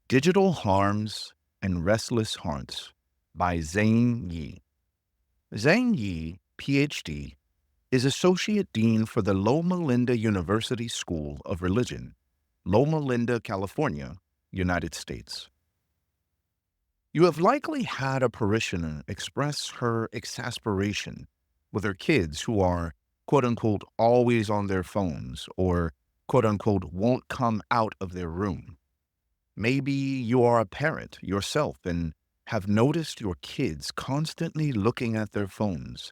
Digital Harms and Restless Hearts by Zane Yi. Zane Yi, PhD, is Associate Dean for the Loma Linda University School of Religion, Loma Linda, California, United States. You have likely had a parishioner express her exasperation with her kids who are, quote unquote, always on their phones or, quote unquote, won't come out of their room. Maybe you are a parent yourself and have noticed your kids constantly looking at their phones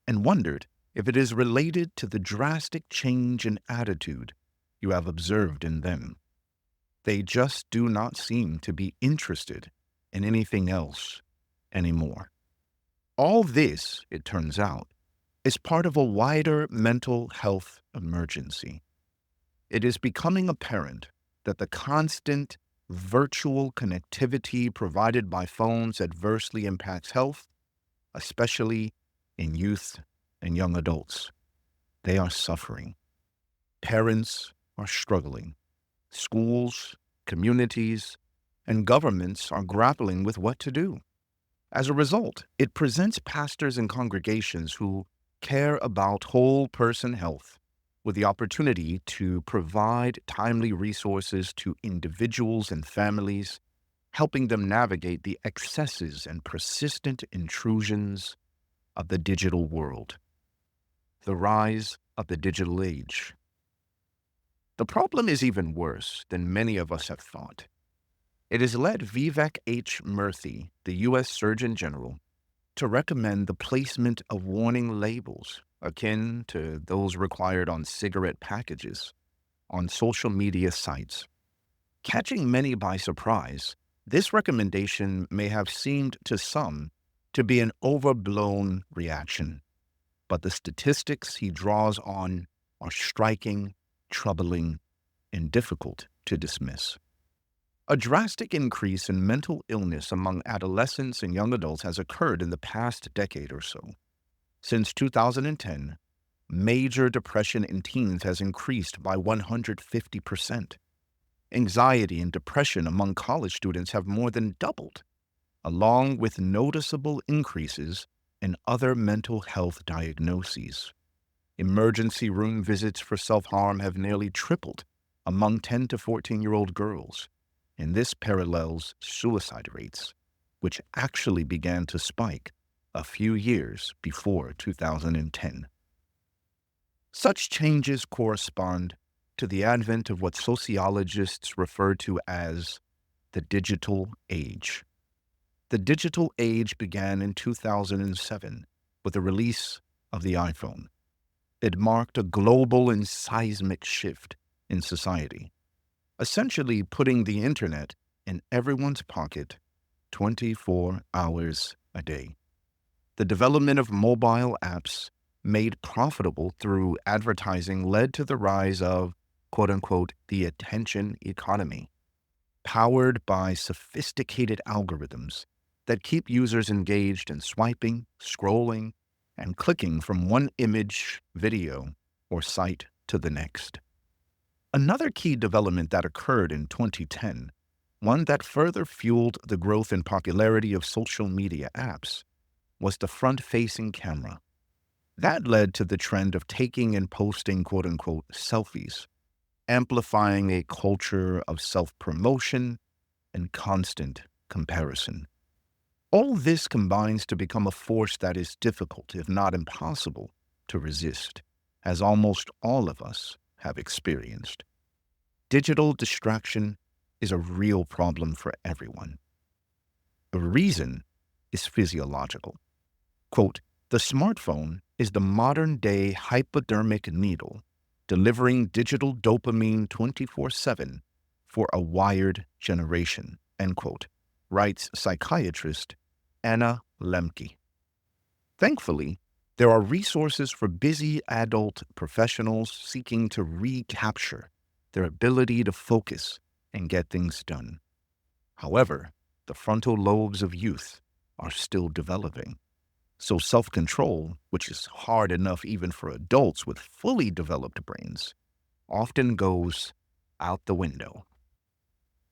and wondered if it is related to the drastic change in attitude you have observed in them. They just do not seem to be interested in anything else anymore. All this, it turns out, is part of a wider mental health emergency. It is becoming apparent that the constant virtual connectivity provided by phones adversely impacts health, especially in youth and young adults. They are suffering. Parents are struggling. Schools, communities, and governments are grappling with what to do. As a result, it presents pastors and congregations who care about whole person health with the opportunity to provide timely resources to individuals and families, helping them navigate the excesses and persistent intrusions of the digital world. The rise of the digital age. The problem is even worse than many of us have thought. It has led Vivek H. Murthy, the U.S. Surgeon General, to recommend the placement of warning labels akin to those required on cigarette packages on social media sites. Catching many by surprise, this recommendation may have seemed to some to be an overblown reaction, but the statistics he draws on are striking, troubling, and difficult to dismiss. A drastic increase in mental illness among adolescents and young adults has occurred in the past decade or so. Since 2010, major depression in teens has increased by 150%. Anxiety and depression among college students have more than doubled, along with noticeable increases in other mental health diagnoses. Emergency room visits for self-harm have nearly tripled among 10 to 14-year-old girls, and this parallels suicide rates, which actually began to spike a few years before 2010. Such changes correspond to the advent of what sociologists refer to as the digital age. The digital age began in 2007 with the release of the iPhone. It marked a global and seismic shift in society, essentially putting the internet in everyone's pocket 24 hours a day. The development of mobile apps made profitable through advertising led to the rise of, quote unquote, the attention economy, powered by sophisticated algorithms that keep users engaged in swiping, scrolling, and clicking from one image, video, or site to the next. Another key development that occurred in 2010, one that further fueled the growth and popularity of social media apps, was the front-facing camera. That led to the trend of taking and posting quote-unquote selfies, amplifying a culture of self-promotion and constant comparison. All this combines to become a force that is difficult, if not impossible, to resist, as almost all of us have experienced. Digital distraction is a real problem for everyone. The reason is physiological. Quote, the smartphone is the modern-day hypodermic needle, delivering digital dopamine 24/7 for a wired generation, end quote, writes psychiatrist Anna Lemke. Thankfully, there are resources for busy adult professionals seeking to recapture their ability to focus and get things done. However, the frontal lobes of youth are still developing. So self-control, which is hard enough even for adults with fully developed brains, often goes out the window.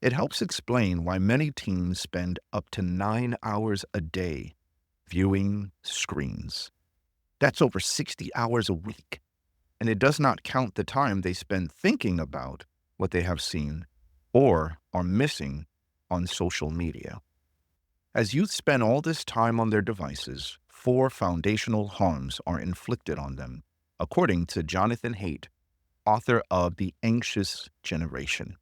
It helps explain why many teens spend up to 9 hours a day viewing screens. That's over 60 hours a week. And it does not count the time they spend thinking about what they have seen or are missing on social media. As youth spend all this time on their devices, four foundational harms are inflicted on them, according to Jonathan Haidt, author of The Anxious Generation.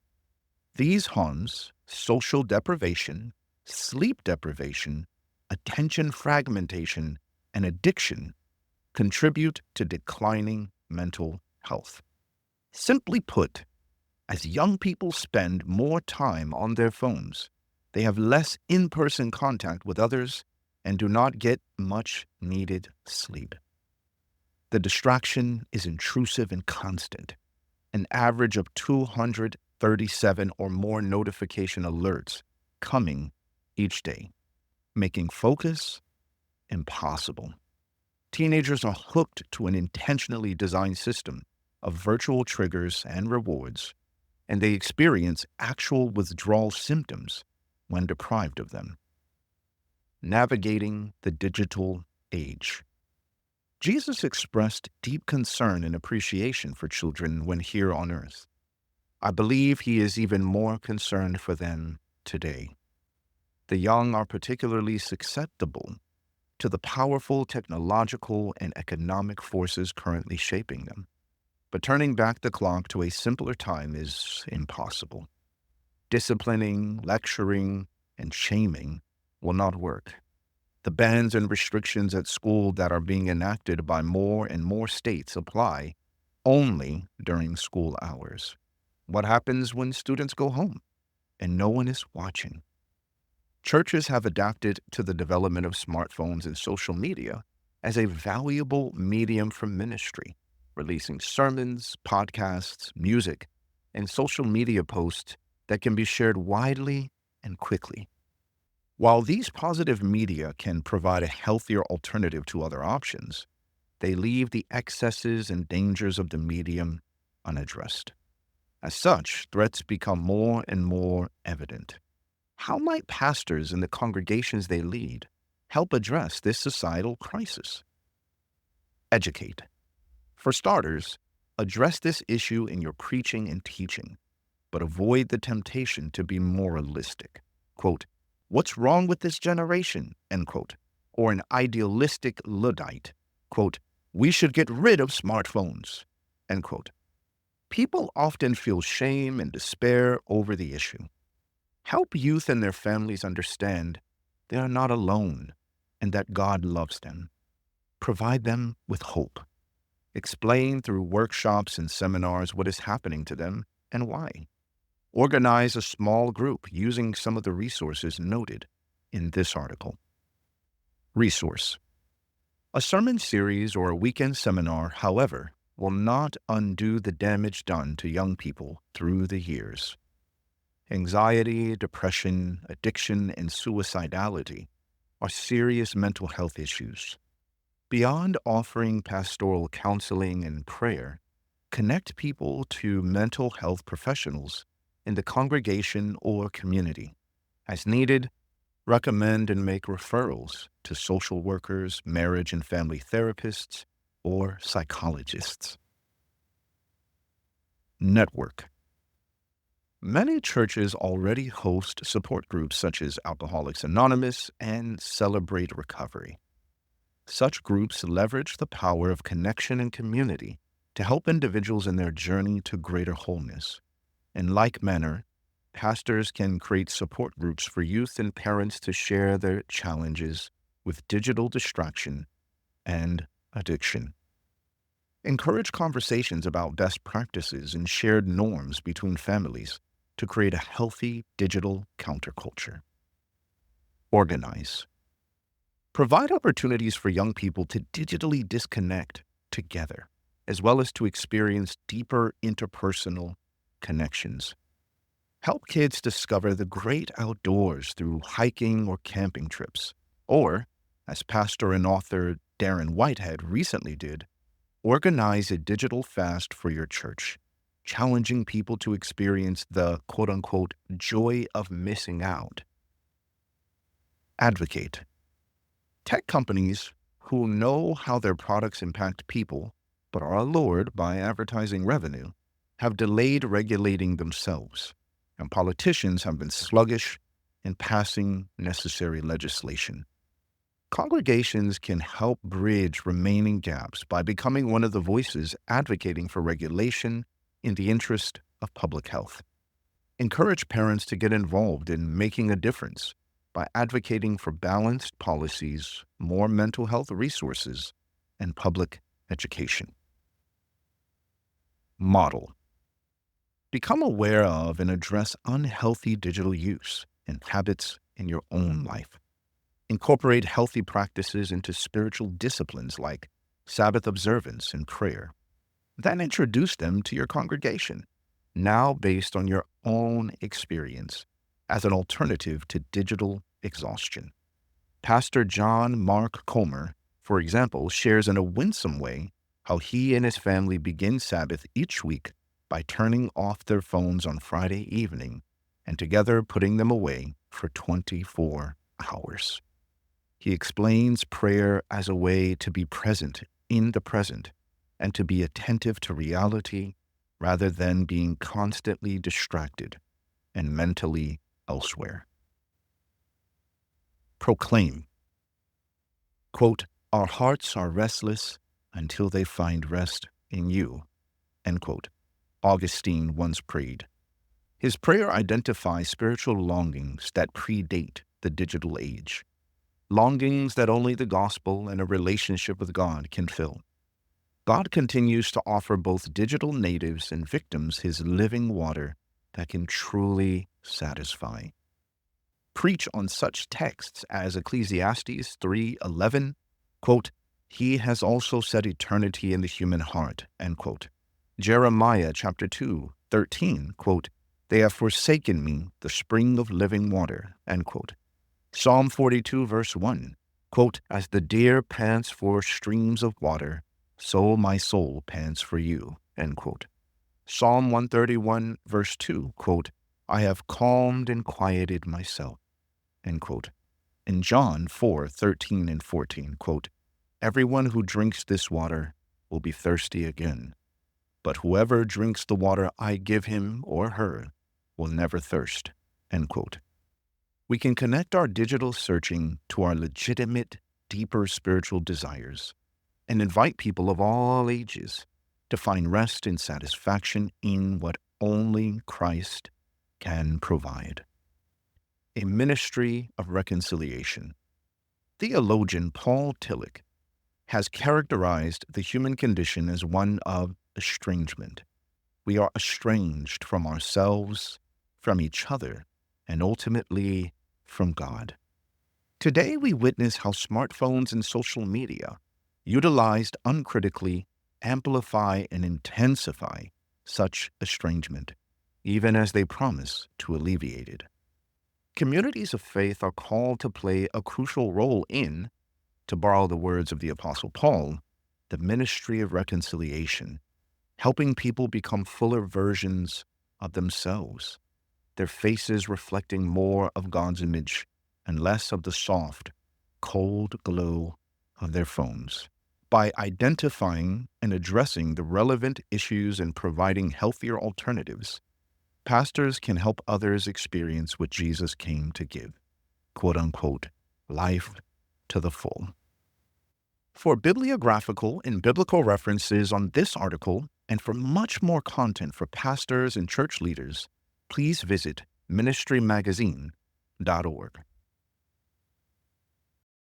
These harms, social deprivation, sleep deprivation, attention fragmentation, and addiction, contribute to declining mental health. Simply put, as young people spend more time on their phones, they have less in-person contact with others and do not get much needed sleep. The distraction is intrusive and constant, an average of 237 or more notification alerts coming each day, making focus impossible. Teenagers are hooked to an intentionally designed system of virtual triggers and rewards, and they experience actual withdrawal symptoms when deprived of them. Navigating the digital age. Jesus expressed deep concern and appreciation for children when here on earth. I believe he is even more concerned for them today. The young are particularly susceptible to the powerful technological and economic forces currently shaping them. But turning back the clock to a simpler time is impossible. Disciplining, lecturing, and shaming will not work. The bans and restrictions at school that are being enacted by more and more states apply only during school hours. What happens when students go home and no one is watching? Churches have adapted to the development of smartphones and social media as a valuable medium for ministry, releasing sermons, podcasts, music, and social media posts that can be shared widely and quickly. While these positive media can provide a healthier alternative to other options, they leave the excesses and dangers of the medium unaddressed. As such, threats become more and more evident. How might pastors and the congregations they lead help address this societal crisis? Educate. For starters, address this issue in your preaching and teaching, but avoid the temptation to be moralistic. Quote, "What's wrong with this generation?" End quote. Or an idealistic Luddite. Quote, "We should get rid of smartphones." End quote. People often feel shame and despair over the issue. Help youth and their families understand they are not alone and that God loves them. Provide them with hope. Explain through workshops and seminars what is happening to them and why. Organize a small group using some of the resources noted in this article. Resource. A sermon series or a weekend seminar, however, will not undo the damage done to young people through the years. Anxiety, depression, addiction, and suicidality are serious mental health issues. Beyond offering pastoral counseling and prayer, connect people to mental health professionals in the congregation or community. As needed, recommend and make referrals to social workers, marriage and family therapists, or psychologists. Network. Many churches already host support groups such as Alcoholics Anonymous and Celebrate Recovery. Such groups leverage the power of connection and community to help individuals in their journey to greater wholeness. In like manner, pastors can create support groups for youth and parents to share their challenges with digital distraction and addiction. Encourage conversations about best practices and shared norms between families to create a healthy digital counterculture. Organize. Provide opportunities for young people to digitally disconnect together, as well as to experience deeper interpersonal connections. Help kids discover the great outdoors through hiking or camping trips, or, as pastor and author Darren Whitehead recently did, organize a digital fast for your church. challenging people to experience the quote-unquote joy of missing out. Advocate. Tech companies who know how their products impact people but are allured by advertising revenue have delayed regulating themselves, and politicians have been sluggish in passing necessary legislation. Congregations can help bridge remaining gaps by becoming one of the voices advocating for regulation in the interest of public health. Encourage parents to get involved in making a difference by advocating for balanced policies, more mental health resources, and public education. Model. Become aware of and address unhealthy digital use and habits in your own life. Incorporate healthy practices into spiritual disciplines like Sabbath observance and prayer. Then introduce them to your congregation, now based on your own experience, as an alternative to digital exhaustion. Pastor John Mark Comer, for example, shares in a winsome way how he and his family begin Sabbath each week by turning off their phones on Friday evening and together putting them away for 24 hours. He explains prayer as a way to be present in the present and to be attentive to reality rather than being constantly distracted and mentally elsewhere. Proclaim. Quote, "Our hearts are restless until they find rest in you," end quote. Augustine once prayed. His prayer identifies spiritual longings that predate the digital age, longings that only the gospel and a relationship with God can fill. God continues to offer both digital natives and victims his living water that can truly satisfy. Preach on such texts as Ecclesiastes 3:11, quote, "He has also set eternity in the human heart," end quote. Jeremiah chapter 2:13, quote, "They have forsaken me, the spring of living water," end quote. Psalm 42 verse 1, quote, "As the deer pants for streams of water, so my soul pants for you," end quote. Psalm 131 verse 2, quote, "I have calmed and quieted myself," end quote. In John 4:13 and 14, quote, "Everyone who drinks this water will be thirsty again, but whoever drinks the water I give him or her will never thirst," end quote. We can connect our digital searching to our legitimate, deeper spiritual desires and invite people of all ages to find rest and satisfaction in what only Christ can provide. A ministry of reconciliation. Theologian Paul Tillich has characterized the human condition as one of estrangement. We are estranged from ourselves, from each other, and ultimately from God. Today, we witness how smartphones and social media, utilized uncritically, amplify and intensify such estrangement, even as they promise to alleviate it. Communities of faith are called to play a crucial role in, to borrow the words of the Apostle Paul, the ministry of reconciliation, helping people become fuller versions of themselves, their faces reflecting more of God's image and less of the soft, cold glow of their phones. By identifying and addressing the relevant issues and providing healthier alternatives, pastors can help others experience what Jesus came to give, quote unquote, life to the full. For bibliographical and biblical references on this article, and for much more content for pastors and church leaders, please visit ministrymagazine.org.